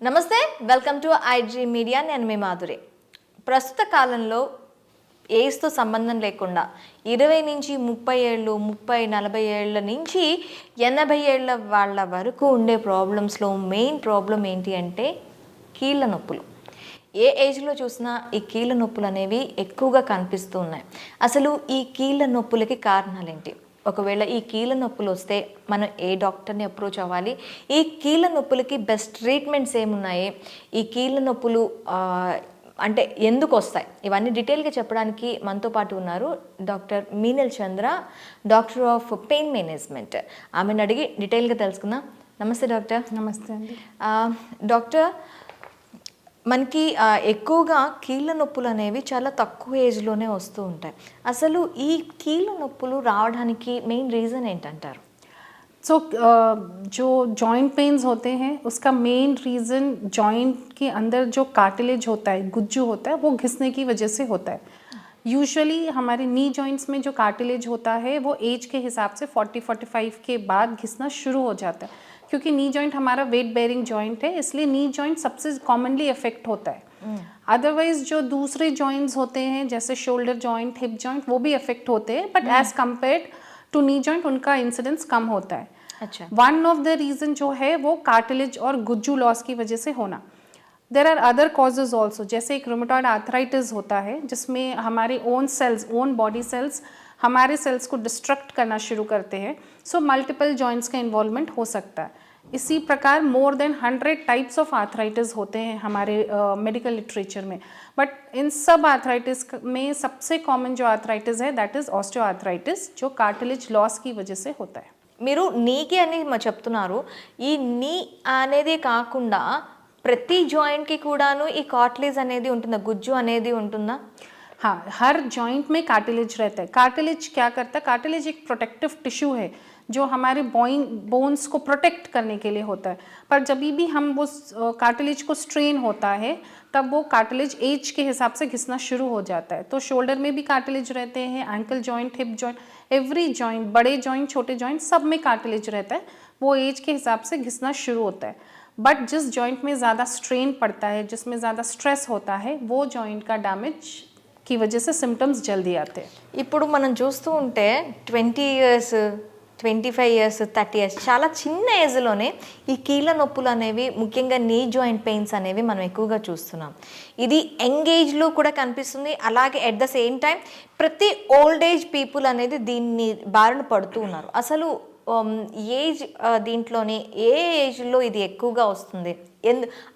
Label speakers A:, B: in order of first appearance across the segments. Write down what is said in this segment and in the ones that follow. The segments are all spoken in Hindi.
A: నమస్తే, వెల్కమ్ టు ఐజీ మీడియా. నేను మీ మాధురి. ప్రస్తుత కాలంలో ఏజ్తో సంబంధం లేకుండా 20 నుంచి 30 ఏళ్ళు, 30, 40 ఏళ్ళ నుంచి 80 ఏళ్ళ వాళ్ళ వరకు ఉండే ప్రాబ్లమ్స్లో మెయిన్ ప్రాబ్లం ఏంటి అంటే కీళ్ళ నొప్పులు. ఏ ఏజ్లో చూసినా ఈ కీళ్ళ నొప్పులు అనేవి ఎక్కువగా కనిపిస్తూ ఉన్నాయి. అసలు ఈ కీళ్ళ నొప్పులకి కారణాలు ఏంటి? ఒకవేళ ఈ కీళ్ళ నొప్పులు వస్తే మనం ఏ డాక్టర్ని అప్రోచ్ అవ్వాలి? ఈ కీళ్ళ నొప్పులకి బెస్ట్ ట్రీట్మెంట్స్ ఏమున్నాయి? ఈ కీళ్ళ నొప్పులు అంటే ఎందుకు వస్తాయి? ఇవన్నీ డీటెయిల్గా చెప్పడానికి మనతో పాటు ఉన్నారు doctor Meenal Chandra, doctor of pain management. ఆమెను అడిగి డీటెయిల్గా తెలుసుకుందాం. నమస్తే డాక్టర్.
B: నమస్తే అండి.
A: డాక్టర్, మనకి ఎక్కువగా కీళ్ళ నొప్పులు అనేవి చాలా తక్కువ ఏజ్లోనే వస్తూ ఉంటాయి. అసలు ఈ కీళ్ళ నొప్పులు రావడానికి మెయిన్ రీజన్ ఏంటంటారు?
B: सो जो जॉइंट पेन्स होते हैं उसका मेन रीज़न जॉइंट के अंदर जो कार्टिलेज होता है, गुज्जू होता है, वो घिसने की वजह से होता है. यूजुअली हमारे नी जॉइंट्स में जो कार्टिलेज होता है वो एज के हिसाब से 40-45 के बाद घिसना शुरू हो जाता है, क्योंकि नी जॉइंट हमारा वेट बेयरिंग जॉइंट है, इसलिए नी जॉइंट सबसे कॉमनली अफेक्ट होता है. अदरवाइज जो दूसरे जॉइंट्स होते हैं जैसे शोल्डर जॉइंट, हिप जॉइंट, वो भी अफेक्ट होते हैं, but as compared to knee joint उनका इंसिडेंस कम होता है.
A: अच्छा.
B: वन ऑफ द रीज़न जो है वो कार्टिलेज और गुज्जू लॉस की वजह से होना. There are other causes also, जैसे एक रूमेटॉइड आर्थराइटिस होता है जिसमें हमारे own cells, own body cells हमारे सेल्स को डिस्ट्रक्ट करना शुरू करते हैं. सो मल्टीपल जॉइंट्स का इन्वॉल्वमेंट हो सकता है. इसी प्रकार more than 100 types of arthritis होते हैं हमारे मेडिकल लिटरेचर में, बट इन सब आर्थराइटिस में सबसे कॉमन जो आर्थराइटिस है दैट इज़ ऑस्टियोआर्थराइटिस, जो कार्टिलेज लॉस की वजह से होता है.
A: మీరు నీకి అని చెప్తున్నారు. ఈ నీ అనేది కాకుండా ప్రతి జాయింట్కి కూడాను ఈ కార్టిలేజ్ అనేది ఉంటుందా? గుజ్జు అనేది ఉంటుందా?
B: हाँ, हर जॉइंट में कार्टिलेज रहता है. कार्टिलेज क्या करता है? कार्टिलेज एक प्रोटेक्टिव टिश्यू है जो हमारे बोन्स को प्रोटेक्ट करने के लिए होता है. पर जब भी हम वो कार्टिलेज को स्ट्रेन होता है तब वो कार्टिलेज एज के हिसाब से घिसना शुरू हो जाता है. तो शोल्डर में भी कार्टिलेज रहते हैं, ankle joint, hip joint, every joint, बड़े जॉइंट, छोटे जॉइंट, सब में कार्टिलेज रहता है. वो एज के हिसाब से घिसना शुरू होता है. बट जिस जॉइंट में ज़्यादा स्ट्रेन पड़ता है, जिसमें ज़्यादा स्ट्रेस होता है, वो जॉइंट का डैमेज की वजह से सिम्टम्स जल्दी आते हैं.
A: ఇప్పుడు మనం చూస్తూ ఉంటే 20 ఇయర్స్, 25 ఇయర్స్, 30 ఇయర్స్ చాలా చిన్న ఏజ్లోనే ఈ కీళ్ళ నొప్పులు అనేవి, ముఖ్యంగా నీ జాయింట్ పెయిన్స్ అనేవి మనం ఎక్కువగా చూస్తున్నాం. ఇది యంగ్ ఏజ్లో కూడా కనిపిస్తుంది. అలాగే ఎట్ ద సేమ్ టైం ప్రతి ఓల్డ్ ఏజ్ పీపుల్ అనేది దీన్ని బారిన పడుతూ ఉన్నారు. అసలు ఏజ్ దీంట్లోనే ఏ ఏజ్లో ఇది ఎక్కువగా వస్తుంది?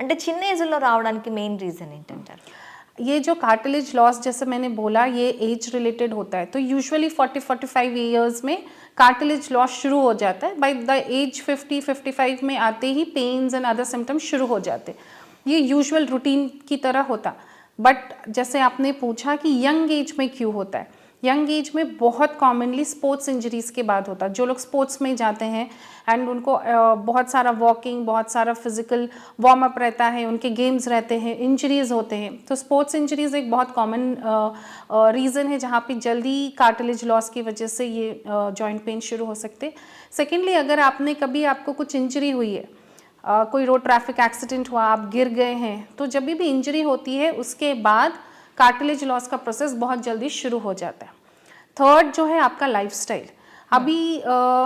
A: అంటే చిన్న ఏజ్లో రావడానికి మెయిన్ రీజన్ ఏంటంటారు?
B: ये जो कार्टिलेज लॉस जैसे मैंने बोला ये एज रिलेटेड होता है. तो यूजुअली 40-45 ईयर्स में कार्टिलेज लॉस शुरू हो जाता है. बाय द एज 50-55 में आते ही पेन्स एंड अदर सिम्टम्स शुरू हो जाते. ये यूजुअल रूटीन की तरह होता. बट जैसे आपने पूछा कि यंग एज में क्यों होता है, यंग एज में बहुत कॉमनली स्पोर्ट्स इंजरीज़ के बाद होता है. जो लोग स्पोर्ट्स में जाते हैं एंड उनको बहुत सारा वॉकिंग, बहुत सारा फिजिकल वार्म अप रहता है, उनके गेम्स रहते हैं, इंजरीज़ होते हैं. तो स्पोर्ट्स इंजरीज़ एक बहुत कॉमन रीज़न है जहाँ पे जल्दी कार्टिलेज लॉस की वजह से ये जॉइंट पेन शुरू हो सकते. सेकेंडली, अगर आपने कभी आपको कुछ इंजरी हुई है, कोई रोड ट्रैफिक एक्सीडेंट हुआ, आप गिर गए हैं, तो जब भी इंजरी होती है उसके बाद कार्टिलेज लॉस का प्रोसेस बहुत जल्दी शुरू हो जाता है. थर्ड जो है आपका लाइफस्टाइल. अभी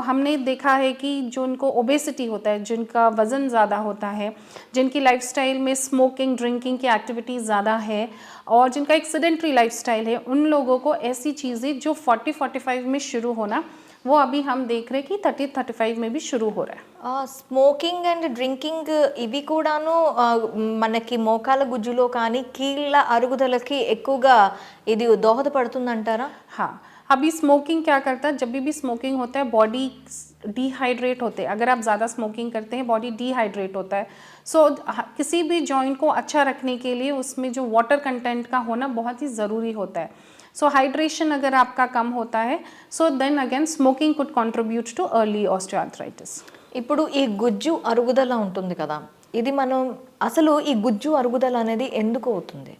B: हमने देखा है कि जो उनको ओबेसिटी होता है, जिनका वज़न ज़्यादा होता है, जिनकी लाइफस्टाइल में स्मोकिंग, ड्रिंकिंग की एक्टिविटीज़ ज़्यादा है और जिनका एक सेडेंट्री लाइफस्टाइल है, उन लोगों को ऐसी चीज़ें जो 40-45 में शुरू होना वो अभी हम देख रहे हैं कि 30-35 में भी शुरू हो रहा है.
A: స్మోకింగ్ అండ్ డ్రింకింగ్ ఇవి కూడాను మనకి మోకాల గుజ్జులో కానీ కీళ్ళ అరుగుదలకి ఎక్కువగా ఇది దోహదపడుతుందంటారా?
B: हाँ, अभी स्मोकिंग क्या करता है? जब भी स्मोकिंग होता है बॉडी डिहाइड्रेट होते हैं. अगर आप ज़्यादा स्मोकिंग करते हैं बॉडी डिहाइड्रेट होता है. सो किसी भी जॉइंट को अच्छा रखने के लिए उसमें जो वाटर कंटेंट का होना बहुत ही ज़रूरी होता है. सो हाइड्रेशन अगर आपका कम होता है so then again smoking could contribute to early osteoarthritis.
A: ఇప్పుడు ఈ గుజ్జు అరుగుదల ఉంటుంది కదా, ఇది మనం అసలు ఈ గుజ్జు అరుగుదల అనేది ఎందుకు అవుతుంది?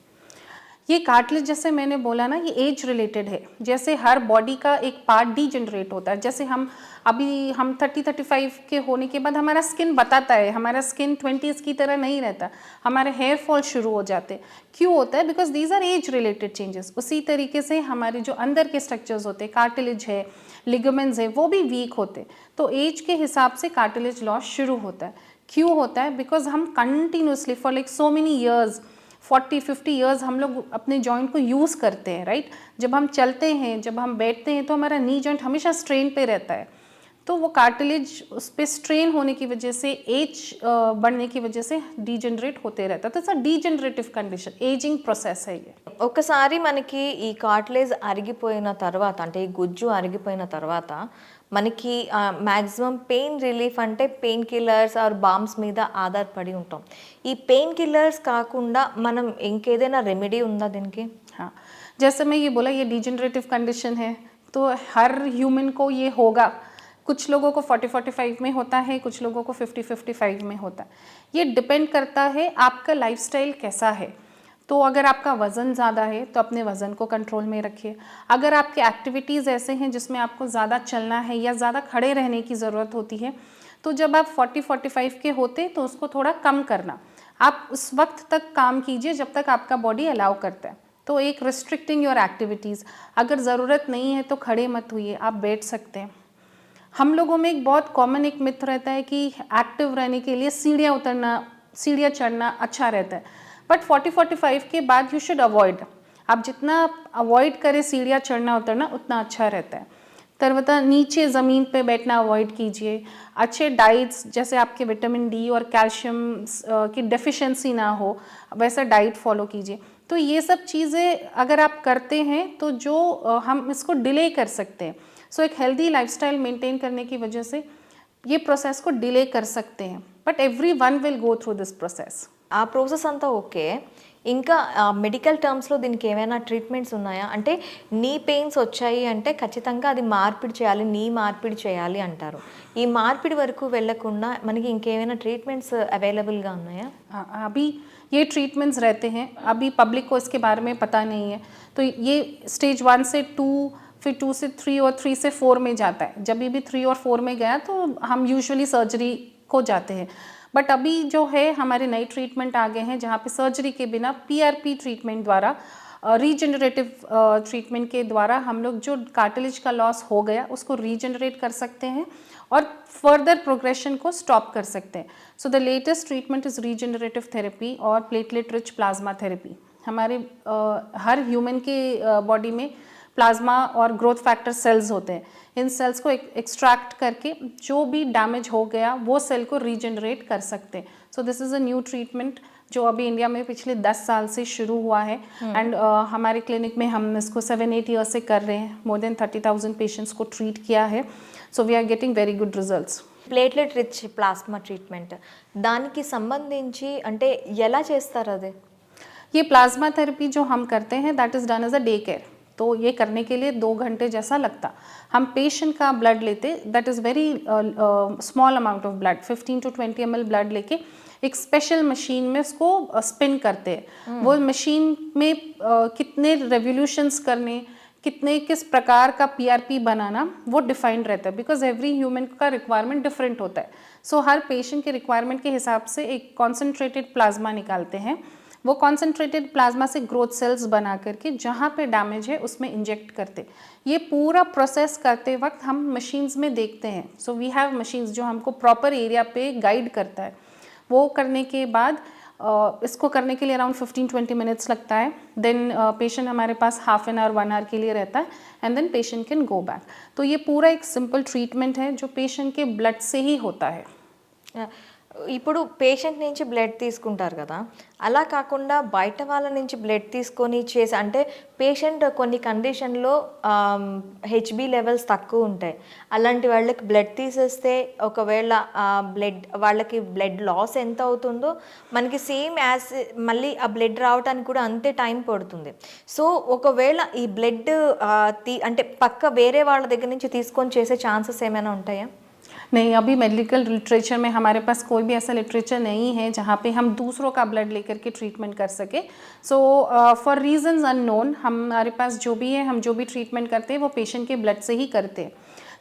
B: ये कार्टिलेज जैसे मैंने बोला ना, ये एज रिलेटेड है। जैसे हर बॉडी का एक पार्ट डीजनरेट होता है, जैसे हम 30-35 के होने के बाद हमारा स्किन बताता है, हमारा स्किन 20s की तरह नहीं रहता, हमारे हेयर फॉल शुरू हो जाते। क्यों होता है? Because these are age related changes. उसी तरीके से हमारे जो अंदर के स्ट्रक्चर्स होते हैं, कार्टिलेज है, लिगामेंट्स है, वो भी वीक होते। तो एज के हिसाब से कार्टिलेज लॉस शुरू होता है। क्यों होता है? बिकॉज हम continuously for like so many years, 40-50 years हम लोग अपने जॉइंट को यूज़ करते हैं, राइट। जब हम चलते हैं, जब हम बैठते हैं, तो हमारा नी जॉइंट हमेशा स्ट्रेन पे रहता है। तो वो कार्टिलेज उस पर स्ट्रेन होने की वजह से, एज बढ़ने की वजह से डीजनरेट होते रहता है। तो it's a degenerative condition, ageing process है ये।
A: ఒకసారి మనకి ఈ కార్టిలేజ్ అరిగిపోయిన తర్వాత, అంటే ఈ గుజ్జు అరిగిపోయిన తర్వాత మనకి మ్యాక్సిమం పెయిన్ రిలీఫ్ అంటే పెయిన్ కిల్లర్స్ ఆర్ బామ్స్ మీద ఆధారపడి ఉంటాం. ఈ పెయిన్ కిల్లర్స్ కాకుండా మనం ఇంకేదైనా రెమెడీ ఉందా దీనికి?
B: हाँ, जैसे मैं ये बोला, ये डीजनरेटिव कंडीशन है, तो हर ह्यूमन को ये होगा। कुछ लोगों को 40-45 में होता है, कुछ लोगों को 50-55 में होता है। ये डिपेंड करता है आपका लाइफस्टाइल कैसा है। तो अगर आपका वज़न ज़्यादा है तो अपने वज़न को कंट्रोल में रखिए। अगर आपके एक्टिविटीज़ ऐसे हैं जिसमें आपको ज़्यादा चलना है या ज़्यादा खड़े रहने की ज़रूरत होती है, तो जब आप 40-45 के होते तो उसको थोड़ा कम करना। आप उस वक्त तक काम कीजिए जब तक आपका बॉडी अलाउ करता है। तो एक रिस्ट्रिक्टिंग योर एक्टिविटीज़, अगर ज़रूरत नहीं है तो खड़े मत होइए, आप बैठ सकते हैं। हम लोगों में एक बहुत कॉमन एक मिथ रहता है कि एक्टिव रहने के लिए सीढ़ियाँ उतरना, सीढ़ियाँ चढ़ना अच्छा रहता है, बट 40-45 के बाद यू शुड अवॉइड। आप जितना अवॉइड करें सीढ़ियाँ चढ़ना उतरना, उतना अच्छा रहता है। తర్వాత नीचे ज़मीन पे बैठना अवॉइड कीजिए। अच्छे डाइट्स, जैसे आपके विटामिन डी और कैल्शियम की डेफिशिएंसी ना हो, वैसा डाइट फॉलो कीजिए। तो ये सब चीज़ें अगर आप करते हैं तो जो हम इसको डिले कर सकते हैं। सो एक हेल्दी लाइफस्टाइल मेंटेन करने की वजह से ये प्रोसेस को डिले कर सकते हैं, but everyone will go through this process.
A: ఆ ప్రాసెస్ అంతా ఓకే. ఇంకా మెడికల్ టర్మ్స్లో దీనికి ఏమైనా ట్రీట్మెంట్స్ ఉన్నాయా? అంటే నీ పెయిన్స్ వచ్చాయి అంటే ఖచ్చితంగా అది మార్పిడి చేయాలి, నీ మార్పిడి చేయాలి అంటారు. ఈ మార్పిడి వరకు వెళ్ళకుండా మనకి ఇంకేమైనా ట్రీట్మెంట్స్ అవైలబుల్గా ఉన్నాయా?
B: अभी ये ट्रीटमेंट्स रहते हैं, अभी पब्लिक को इसके बारे में पता नहीं है। तो ये स्टेज 1 से 2, फिर 2 से 3 और 3 से 4 में जाता है। जब भी 3 और 4 में गया तो हम यूजुअली सर्जरी को जाते हैं। बट अभी जो है हमारे नए ट्रीटमेंट आ गए हैं जहाँ पे सर्जरी के बिना PRP ट्रीटमेंट द्वारा, रीजनरेटिव ट्रीटमेंट के द्वारा हम लोग जो कार्टिलेज का लॉस हो गया उसको रीजनरेट कर सकते हैं और फर्दर प्रोग्रेशन को स्टॉप कर सकते हैं। So the latest treatment is regenerative therapy और प्लेटलेट रिच प्लाज्मा थेरेपी। हमारे हर ह्यूमन के बॉडी में प्लाज्मा और ग्रोथ फैक्टर सेल्स होते हैं। इन सेल्स को एक्सट्रैक्ट करके जो भी डैमेज हो गया वो सेल को रीजनरेट कर सकते हैं। So this is a new treatment जो अभी इंडिया में पिछले 10 साल से शुरू हुआ है। एंड हमारे क्लिनिक में हम इसको 7-8 ईयर्स से कर रहे हैं। मोर देन 30,000 पेशेंट्स को ट्रीट किया है। So we are getting very good results.
A: Platelet rich plasma treatment దానికి సంబంధించి అంటే ఎలా చేస్తారు అది?
B: ये प्लाज्मा थेरेपी जो हम करते हैं that is done as a day care. तो ये करने के लिए 2 घंटे जैसा लगता। हम पेशेंट का ब्लड लेते, that is very small amount of blood, 15 to 20 ml blood लेके एक स्पेशल मशीन में उसको स्पिन करते हैं। वो मशीन में कितने रेवोल्यूशंस करने, किस प्रकार का PRP बनाना, वो डिफाइंड रहता है। बिकॉज एवरी ह्यूमन का रिक्वायरमेंट डिफरेंट होता है। सो हर पेशेंट के रिक्वायरमेंट के हिसाब से एक कॉन्सेंट्रेटेड प्लाज्मा निकालते हैं। वो कॉन्सेंट्रेटेड प्लाज्मा से ग्रोथ सेल्स बना करके जहाँ पे डैमेज है उसमें इंजेक्ट करते। ये पूरा प्रोसेस करते वक्त हम मशीन्स में देखते हैं। सो वी हैव मशीन्स जो हमको प्रॉपर एरिया पे गाइड करता है। वो करने के बाद इसको करने के लिए अराउंड 15-20 मिनट्स लगता है। देन पेशेंट हमारे पास हाफ एन आवर 1 आवर के लिए रहता है and then patient can go back. तो ये पूरा एक सिंपल ट्रीटमेंट है जो पेशेंट के ब्लड से ही होता है।
A: ఇప్పుడు పేషెంట్ నుంచి బ్లడ్ తీసుకుంటారు కదా, అలా కాకుండా బయట వాళ్ళ నుంచి బ్లడ్ తీసుకొని చేసి, అంటే పేషెంట్ కొన్ని కండిషన్లో హెచ్బి లెవెల్స్ తక్కువ ఉంటాయి, అలాంటి వాళ్ళకి బ్లడ్ తీసేస్తే ఒకవేళ వాళ్ళకి బ్లడ్ లాస్ ఎంత అవుతుందో మనకి సేమ్ యాజ్ మళ్ళీ ఆ బ్లడ్ రావడానికి కూడా అంతే టైం పడుతుంది. సో ఒకవేళ ఈ బ్లడ్ అంటే పక్క వేరే వాళ్ళ దగ్గర నుంచి తీసుకొని చేసే ఛాన్సెస్ ఏమైనా ఉంటాయా?
B: नहीं, अभी मेडिकल लिटरेचर में हमारे पास कोई भी ऐसा लिटरेचर नहीं है जहाँ पे हम दूसरों का ब्लड लेकर के ट्रीटमेंट कर सके। सो फॉर रीजंस अननोन हमारे पास जो भी है, हम जो भी ट्रीटमेंट करते हैं वो पेशेंट के ब्लड से ही करते हैं।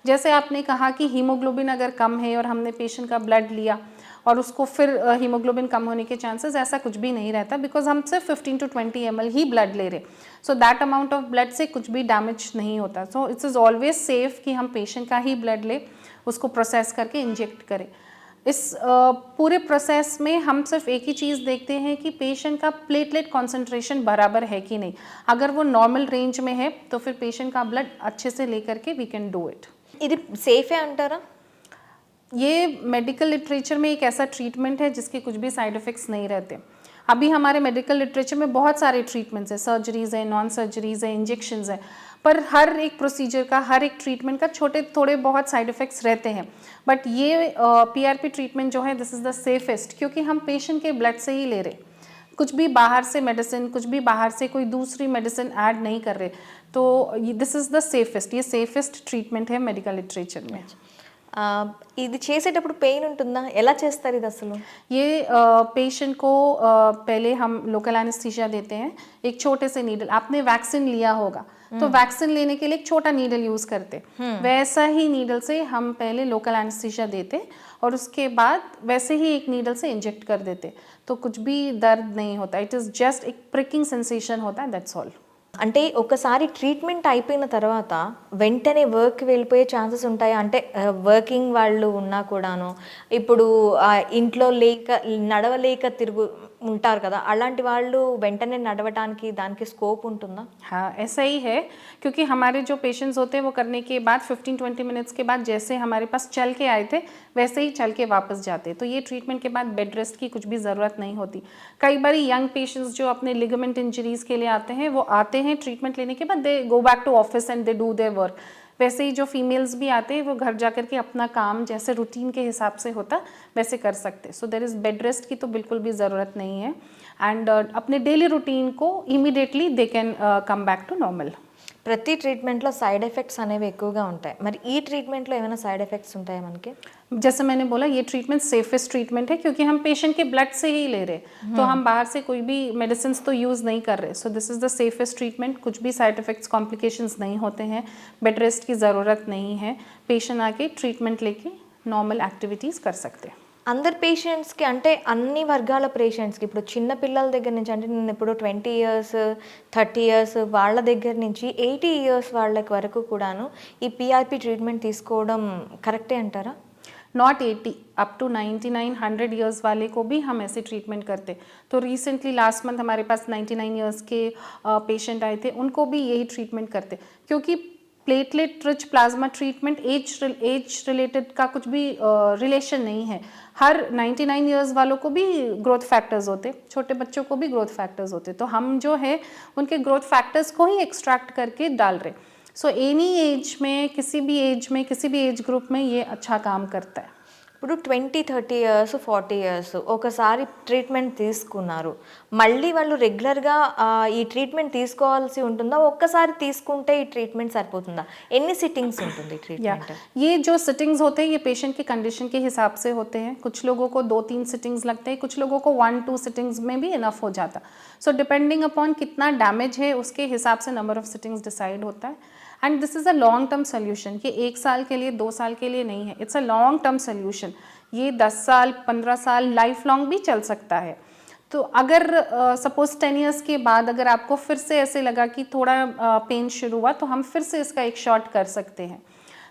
B: जैसे आपने कहा कि हीमोग्लोबिन अगर कम है और हमने पेशेंट का ब्लड लिया और उसको फिर हीमोग्लोबिन कम होने के चांसेस, ऐसा कुछ भी नहीं रहता, बिकॉज हम सिर्फ 15 to 20 ml ही ब्लड ले रहे। So that amount of blood से कुछ भी डैमेज नहीं होता। So it's is always safe कि हम पेशेंट का ही ब्लड ले, उसको प्रोसेस करके इंजेक्ट करें। इस पूरे प्रोसेस में हम सिर्फ एक ही चीज़ देखते हैं कि पेशेंट का प्लेटलेट कॉन्सेंट्रेशन बराबर है कि नहीं। अगर वो नॉर्मल रेंज में है तो फिर पेशेंट का ब्लड अच्छे से लेकर के वी कैन डू इट।
A: ఇది సేఫే అంటారా?
B: ये मेडिकल लिटरेचर में एक ऐसा ट्रीटमेंट है जिसके कुछ भी साइड इफ़ेक्ट्स नहीं रहते। अभी हमारे मेडिकल लिटरेचर में बहुत सारे ट्रीटमेंट्स हैं, सर्जरीज़ हैं, नॉन सर्जरीज़ हैं, इंजेक्शंस हैं, पर हर एक प्रोसीजर का, हर एक ट्रीटमेंट का छोटे थोड़े बहुत साइड इफ़ेक्ट्स रहते हैं। बट ये पीआरपी ट्रीटमेंट जो है, दिस इज़ द सेफेस्ट, क्योंकि हम पेशेंट के ब्लड से ही ले रहे, कुछ भी बाहर से मेडिसिन, कुछ भी बाहर से कोई दूसरी मेडिसिन ऐड नहीं कर रहे। तो दिस इज़ द सेफेस्ट, ये सेफेस्ट ट्रीटमेंट है मेडिकल लिटरेचर में।
A: ఇది చేసేటప్పుడు పెయిన్ ఉంటుందా? ఎలా చేస్తారు ఇది అసలు?
B: ये पेशेंट को पहले हम लोकल एनेस्थीसिया देते हैं, एक छोटे से नीडल। आपने वैक्सीन लिया होगा तो वैक्सीन लेने के लिए एक छोटा नीडल यूज़ करते, वैसा ही नीडल से हम पहले लोकल एनेस्थीसिया देते और उसके बाद वैसे ही एक नीडल से इंजेक्ट कर देते। तो कुछ भी दर्द नहीं होता, इट इज़ जस्ट एक प्रिकिंग सेंसेशन होता है, दैट्स ऑल।
A: అంటే ఒకసారి ట్రీట్మెంట్ అయిపోయిన తర్వాత వెంటనే వర్క్కి వెళ్ళిపోయే ఛాన్సెస్ ఉంటాయా? అంటే వర్కింగ్ వాళ్ళు ఉన్నా కూడాను, ఇప్పుడు ఇంట్లో నడవలేక ఉంటారు కదా, అలాంటి వాళ్ళు వెంటనే నడవటానికి దానికి స్కోప్ ఉంటుందా?
B: हाँ, ऐसा ही है, क्योंकि हमारे जो पेशेंट्स होते हैं वो करने के बाद 15-20 मिनट्स के बाद जैसे हमारे पास चल के आए थे वैसे ही चल के वापस जाते। तो ये ट्रीटमेंट के बाद बेड रेस्ट की कुछ भी ज़रूरत नहीं होती। कई बार यंग पेशेंट्स जो अपने लिगामेंट इंजरीज़ के लिए आते हैं, वो आते हैं ट्रीटमेंट लेने के बाद, they go back to office and they do their work. वैसे ही जो फीमेल्स भी आते हैं वो घर जाकर के अपना काम जैसे रूटीन के हिसाब से होता वैसे कर सकते। So there is bed rest की तो बिल्कुल भी ज़रूरत नहीं है, एंड अपने डेली रूटीन को immediately they can come back to normal.
A: ప్రతి ట్రీట్మెంట్లో సైడ్ ఎఫెక్ట్స్ అనేవి ఎక్కువగా ఉంటాయి, మరి ఈ ట్రీట్మెంట్లో ఏమైనా సైడ్ ఎఫెక్ట్స్ ఉంటాయా మనకి?
B: जैसे मैंने बोला, ये ट्रीटमेंट सेफेस्ट ट्रीटमेंट है क्योंकि हम पेशेंट के ब्लड से ही ले रहे, तो हम बाहर से कोई भी मेडिसिन तो यूज़ नहीं कर रहे। So this is the safest treatment, कुछ भी साइड इफ़ेक्ट्स कॉम्प्लिकेशंस नहीं होते हैं, बेड रेस्ट की ज़रूरत नहीं है, पेशेंट आके ट्रीटमेंट लेके नॉर्मल एक्टिविटीज़ कर सकते हैं।
A: అందరు పేషెంట్స్కి, అంటే అన్ని వర్గాల పేషెంట్స్కి, ఇప్పుడు చిన్న పిల్లల దగ్గర నుంచి, అంటే నేను ఇప్పుడు 20 years 30 years వాళ్ళ దగ్గర నుంచి 80 years వాళ్ళకి వరకు కూడాను ఈ పిఆర్పి ట్రీట్మెంట్ తీసుకోవడం కరెక్టే అంటారా?
B: नॉट 80, अप टू 99 100 ईयर्स वाले को भी हम ऐसे ट्रीटमेंट करते। तो रिसेंटली लास्ट मंथ हमारे पास 99 ईयर्स के पेशेंट आए थे, उनको भी यही ट्रीटमेंट करते, क्योंकि platelet rich plasma treatment age related का कुछ भी रिलेशन नहीं है। हर 99 ईयर्स वालों को भी ग्रोथ फैक्टर्स होते, छोटे बच्चों को भी ग्रोथ फैक्टर्स होते, तो हम जो है उनके ग्रोथ फैक्टर्स को ही एक्सट्रैक्ट करके डाल रहे। सो एनी एज में, किसी भी एज में, किसी भी एज ग्रुप में ये अच्छा काम करता है।
A: ఇప్పుడు 20-30 years 40 years ఒకసారి ట్రీట్మెంట్ తీసుకున్నారు, మళ్ళీ వాళ్ళు రెగ్యులర్గా ఈ ట్రీట్మెంట్ తీసుకోవాల్సి ఉంటుందా? ఒక్కసారి తీసుకుంటే ఈ ట్రీట్మెంట్ సరిపోతుందా? ఎన్ని సిట్టింగ్స్ ఉంటుంది ట్రీట్మెంట్?
B: ये जो सिटिंग्स होते हैं ये पेशेंट की कंडीशन के हिसाब से होते हैं। कुछ लोगों को 2-3 सिटिंग्स लगते हैं, कुछ लोगों को 1-2 सिटिंग्स में भी इनफ हो जाता। सो डिपेंडिंग अपॉन कितना डैमेज है उसके हिसाब से नंबर ऑफ सिटिंग्स डिसाइड होता है। And this is a long term solution, कि 1 साल के लिए 2 साल के लिए नहीं है, it's a long term solution. ये 10 साल 15 साल लाइफ लॉन्ग भी चल सकता है। तो अगर सपोज 10 ईयर्स के बाद अगर आपको फिर से ऐसे लगा कि थोड़ा पेन शुरू हुआ, तो हम फिर से इसका एक शॉट कर सकते हैं।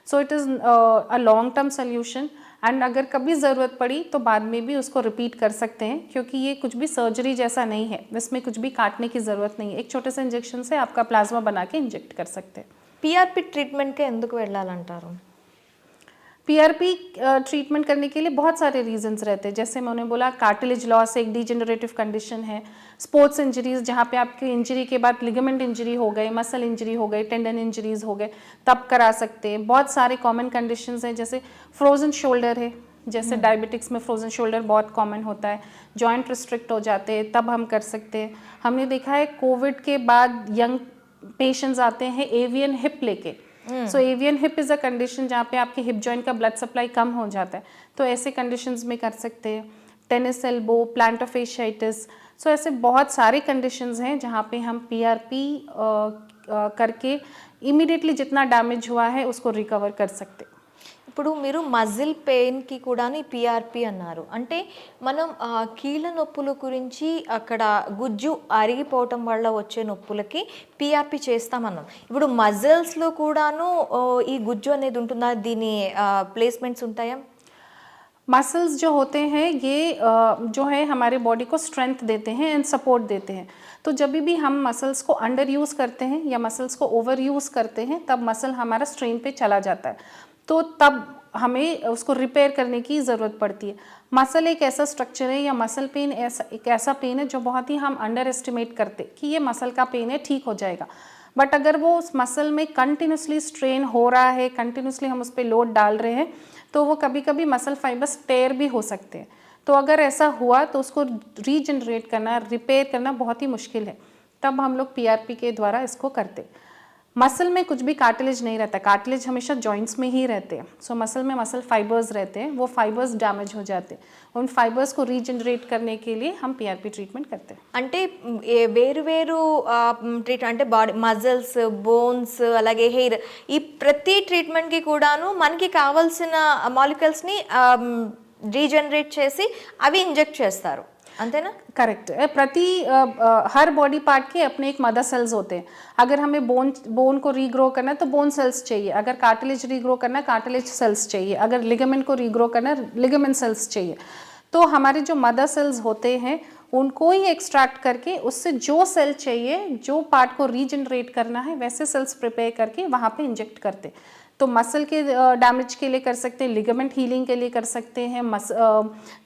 B: So it is a long term solution, and अगर कभी ज़रूरत पड़ी तो बाद में भी उसको रिपीट कर सकते हैं, क्योंकि ये कुछ भी सर्जरी जैसा नहीं है, इसमें कुछ भी काटने की ज़रूरत नहीं है। एक छोटे से इंजेक्शन से आपका प्लाज्मा बना के इंजेक्ट कर सकते हैं।
A: పిఆర్పి ట్రీట్మెంట్కి ఎందుకు వెళ్ళాలంటారు?
B: पीआरपी ट्रीटमेंट करने के लिए बहुत सारे रीजंस रहते हैं। जैसे मैंने बोला, कार्टिलेज लॉस एक डिजेनरेटिव कंडीशन है, स्पोर्ट्स इंजरीज जहाँ पे आपकी इंजरी के बाद लिगामेंट इंजरी हो गई, मसल इंजरी हो गई, टेंडन इंजरीज हो गए, तब करा सकते हैं। बहुत सारे कॉमन कंडीशंस हैं, जैसे फ्रोजन शोल्डर है, जैसे डायबिटिक्स में फ्रोजन शोल्डर बहुत कॉमन होता है, जॉइंट रिस्ट्रिक्ट हो जाते हैं, तब हम कर सकते हैं। हमने देखा है कोविड के बाद यंग पेशेंट्स आते हैं एवियन हिप लेके, so AVN hip is a condition जहाँ पे आपके हिप जॉइंट का ब्लड सप्लाई कम हो जाता है, तो ऐसे कंडीशंस में कर सकते हैं। टेनिस एल्बो, प्लांटर फेशियाइटिस, सो ऐसे बहुत सारे कंडीशंस हैं जहाँ पे हम पीआरपी करके इमीडिएटली जितना डैमेज हुआ है उसको रिकवर कर सकते हैं।
A: ఇప్పుడు మీరు మజిల్ పెయిన్కి కూడా పిఆర్పి అన్నారు. అంటే మనం కీళ్ళ నొప్పుల గురించి అక్కడ గుజ్జు అరిగిపోవటం వల్ల వచ్చే నొప్పులకి పిఆర్పి చేస్తామన్నాం. ఇప్పుడు మజిల్స్లో కూడాను ఈ గుజ్జు అనేది ఉంటుందా? దీని ప్లేస్మెంట్స్ ఉంటాయా?
B: मसल्स जो होते हैं ये जो है हमारे बॉडी को स्ट्रेंथ देते हैं एंड सपोर्ट देते हैं। तो जब भी हम मसल्स को अंडर यूज़ करते हैं या मसल्स को ओवर यूज़ करते हैं तब मसल हमारा स्ट्रेन पे चला जाता है, तो तब हमें उसको रिपेयर करने की ज़रूरत पड़ती है। मसल एक ऐसा स्ट्रक्चर है या मसल पेन एक ऐसा पेन है जो बहुत ही हम अंडर एस्टिमेट करते कि ये मसल का पेन है, ठीक हो जाएगा। बट अगर वो उस मसल में कंटिन्यूसली स्ट्रेन हो रहा है, कंटिन्यूसली हम उस पर लोड डाल रहे हैं, तो वो कभी कभी मसल फाइबर्स टेयर भी हो सकते हैं। तो अगर ऐसा हुआ तो उसको रीजनरेट करना, रिपेयर करना बहुत ही मुश्किल है। तब हम लोग पीआरपी के द्वारा इसको करते। मसल में कुछ भी कार्टिलेज नहीं रहता, कार्टिलेज हमेशा जॉइंट्स में ही रहते हैं। सो मसल में मसल फाइबर्स रहते हैं, वो फाइबर्स डैमेज हो जाते हैं। उन फाइबर्स को रीजनरेट करने के लिए हम पीआरपी ट्रीटमेंट करते हैं।
A: అంటే వేరు వేరు ట్రీట్ అంటే బాడీ మజిల్స్, బోన్స్, అలాగే హెయిర్, ఈ ప్రతి ట్రీట్మెంట్కి కూడాను మనకి కావాల్సిన మాలిక్యూల్స్ని రీజనరేట్ చేసి అవి ఇంజెక్ట్ చేస్తారు, అంతేనా?
B: करेक्ट है। हर बॉडी पार्ट के अपने एक मदर सेल्स होते हैं। अगर हमें बोन को रीग्रो करना है तो बोन सेल्स चाहिए, अगर कार्टिलेज रीग्रो करना है कार्टिलेज सेल्स चाहिए, अगर लिगामेंट को रीग्रो करना है लिगामेंट सेल्स चाहिए। तो हमारे जो मदर सेल्स होते हैं उनको ही एक्सट्रैक्ट करके उससे जो सेल चाहिए, जो पार्ट को रीजनरेट करना है वैसे सेल्स प्रिपेयर करके वहाँ पे इंजेक्ट करते। तो मसल के डैमेज के लिए कर सकते हैं, लिगामेंट हीलिंग के लिए कर सकते हैं,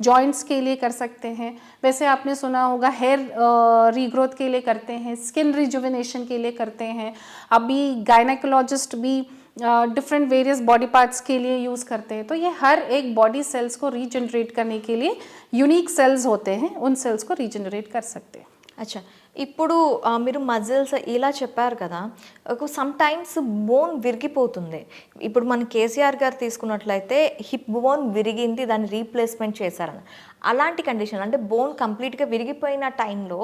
B: जॉइंट्स के लिए कर सकते हैं। वैसे आपने सुना होगा हेयर रीग्रोथ के लिए करते हैं, स्किन रिजुविनेशन के लिए करते हैं। अभी गायनेकोलॉजिस्ट भी डिफरेंट वेरियस बॉडी पार्ट्स के लिए यूज़ करते हैं। तो ये हर एक बॉडी सेल्स को रीजनरेट करने के लिए यूनिक सेल्स होते हैं, उन सेल्स को रीजनरेट कर सकते हैं।
A: అచ్చా, ఇప్పుడు మీరు మజిల్స్ ఇలా చెప్పారు కదా, సమ్ టైమ్స్ బోన్ విరిగిపోతుంది. ఇప్పుడు మన కేసీఆర్ గారు తీసుకున్నట్లయితే హిప్ బోన్ విరిగింది, దాన్ని రీప్లేస్మెంట్ చేశారని. అలాంటి కండిషన్ అంటే బోన్ కంప్లీట్గా విరిగిపోయిన టైంలో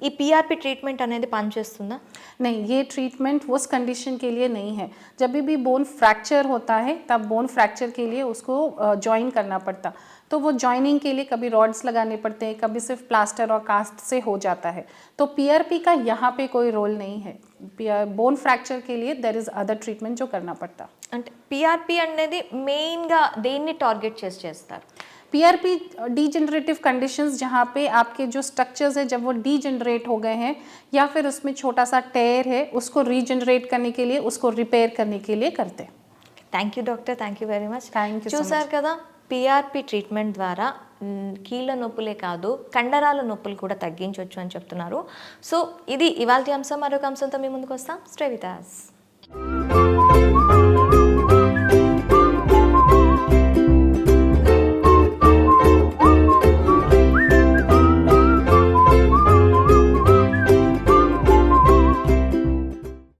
A: ఈ పీఆర్పీ ట్రీట్మెంట్ అనేది పనిచేస్తుందా?
B: नहीं, ये ट्रीटमेंट उस कंडीशन के लिए नहीं है। जब भी बोन फ्रैक्चर होता है तब बोन फ्रैक्चर के लिए उसको जॉइन करना पड़ता, तो वो जॉइनिंग के लिए कभी रॉड्स लगाने पड़ते हैं, कभी सिर्फ प्लास्टर और कास्ट से हो जाता है। तो पीआरपी का यहाँ पे कोई रोल नहीं है। बोन फ्रैक्चर के लिए देयर इज़ अदर ट्रीटमेंट जो करना पड़ता।
A: అంటే పీఆర్పీ అనేది మెయిన్గా దేన్ని టార్గెట్ చేసి చేస్తారు?
B: पीआरपी डीजनरेटिव कंडीशंस जहाँ पे आपके जो स्ट्रक्चर्स है जब वो डीजनरेट हो गए हैं या फिर उसमें छोटा सा टेयर है उसको रीजनरेट करने के लिए, उसको रिपेयर करने के लिए करते हैं।
A: Thank you doctor, thank you very much.
B: Thank you so
A: చూసారు కదా, పీఆర్పీ ట్రీట్మెంట్ ద్వారా కీళ్ళ నొప్పులే కాదు కండరాల నొప్పులు కూడా తగ్గించవచ్చు అని చెప్తున్నారు. సో ఇది ఇవాల్టి అంశం. మరొక అంశంతో మీ ముందుకు వస్తాం. Stay with us.